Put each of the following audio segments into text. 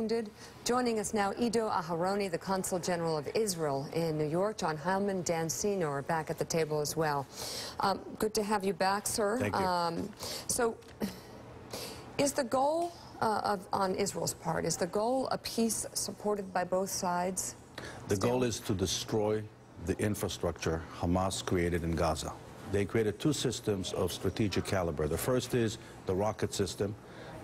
wounded. Joining us now, Ido Aharoni, the Consul General of Israel in New York. John Heilman, Dan Senor are back at the table as well. Good to have you back, sir. Thank you. So, is the goal on Israel's part, is the goal a peace supported by both sides? The goal is to destroy the infrastructure Hamas created in Gaza. They created two systems of strategic caliber. The first is the rocket system,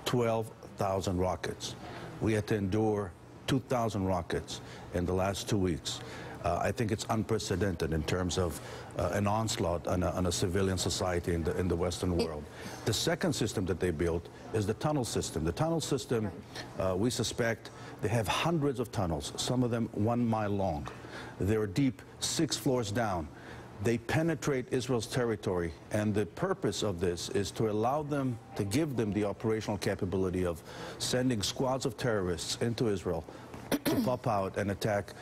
12,000 rockets. We had to endure 2,000 rockets in the last 2 weeks. I think it's unprecedented in terms of an onslaught on a civilian society in the Western world. The second system that they built is the tunnel system. The tunnel system, we suspect, they have hundreds of tunnels, some of them 1 mile long. They're deep 6 floors down. They penetrate Israel's territory, and the purpose of this is to allow them, to give them the operational capability of sending squads of terrorists into Israel to pop out and attack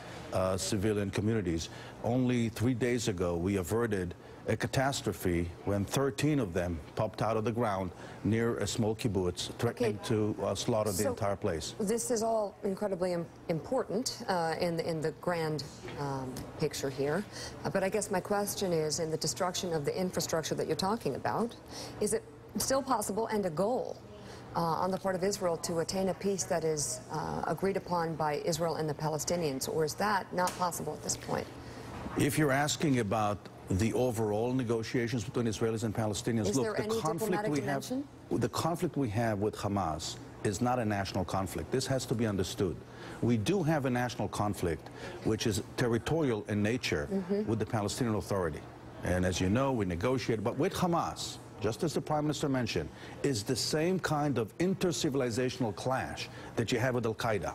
civilian communities. Only 3 days ago, we averted a catastrophe when 13 of them popped out of the ground near a small kibbutz, threatening to slaughter the entire place. This is all incredibly important in the grand picture here. But I guess my question is, in the destruction of the infrastructure that you're talking about, is it still possible and a goal on the part of Israel to attain a peace that is agreed upon by Israel and the Palestinians, or is that not possible at this point? If you're asking about the overall negotiations between Israelis and Palestinians, look, the conflict we have with Hamas is not a national conflict. This has to be understood. We do have a national conflict, which is territorial in nature, with the Palestinian Authority. And as you know, we negotiate, but with Hamas, just as the Prime Minister mentioned, is the same kind of inter-civilizational clash that you have with Al-Qaeda.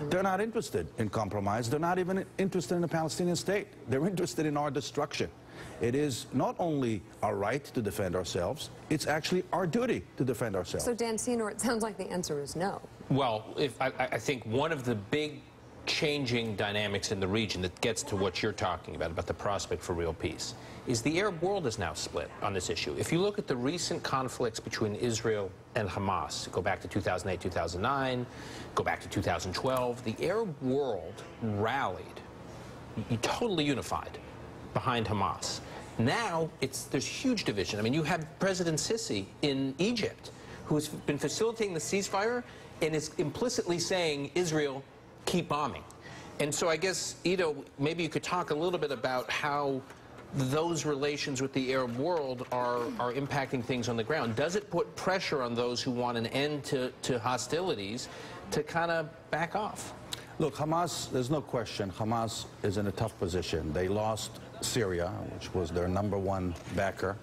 They're not interested in compromise. They're not even interested in a Palestinian state. They're interested in our destruction. It is not only our right to defend ourselves, it's actually our duty to defend ourselves. So, Dan Senor, it sounds like the answer is no. Well, I think one of the big changing dynamics in the region that gets to what you're talking about the prospect for real peace, is the Arab world is now split on this issue. If you look at the recent conflicts between Israel and Hamas, go back to 2008, 2009, go back to 2012, the Arab world rallied, totally unified, behind Hamas. Now, there's huge division. I mean, you have President Sisi in Egypt, who's been facilitating the ceasefire and is implicitly saying, Israel, keep bombing. And so I guess, Ido, maybe you could talk a little bit about how those relations with the Arab world are impacting things on the ground. Does it put pressure on those who want an end to hostilities to kind of back off? Look, Hamas, there's no question, Hamas is in a tough position. They lost Syria, which was their #1 backer,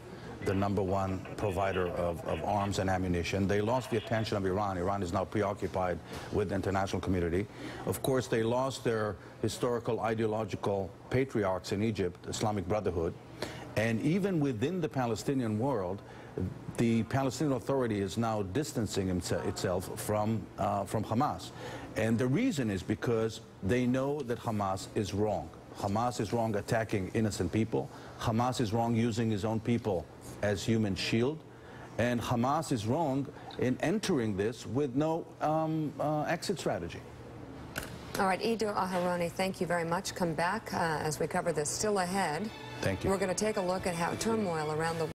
the #1 provider of arms and ammunition. They lost the attention of Iran. Iran is now preoccupied with the international community. Of course, they lost their historical ideological patriarchs in Egypt, Islamic Brotherhood. And even within the Palestinian world, the Palestinian Authority is now distancing itself from Hamas. And the reason is because they know that Hamas is wrong. Hamas is wrong attacking innocent people. Hamas is wrong using his own people as human shield. And Hamas is wrong in entering this with no exit strategy. All right, Ido Aharoni, thank you very much. Come back as we cover this still ahead. Thank you. We're going to take a look at how turmoil around the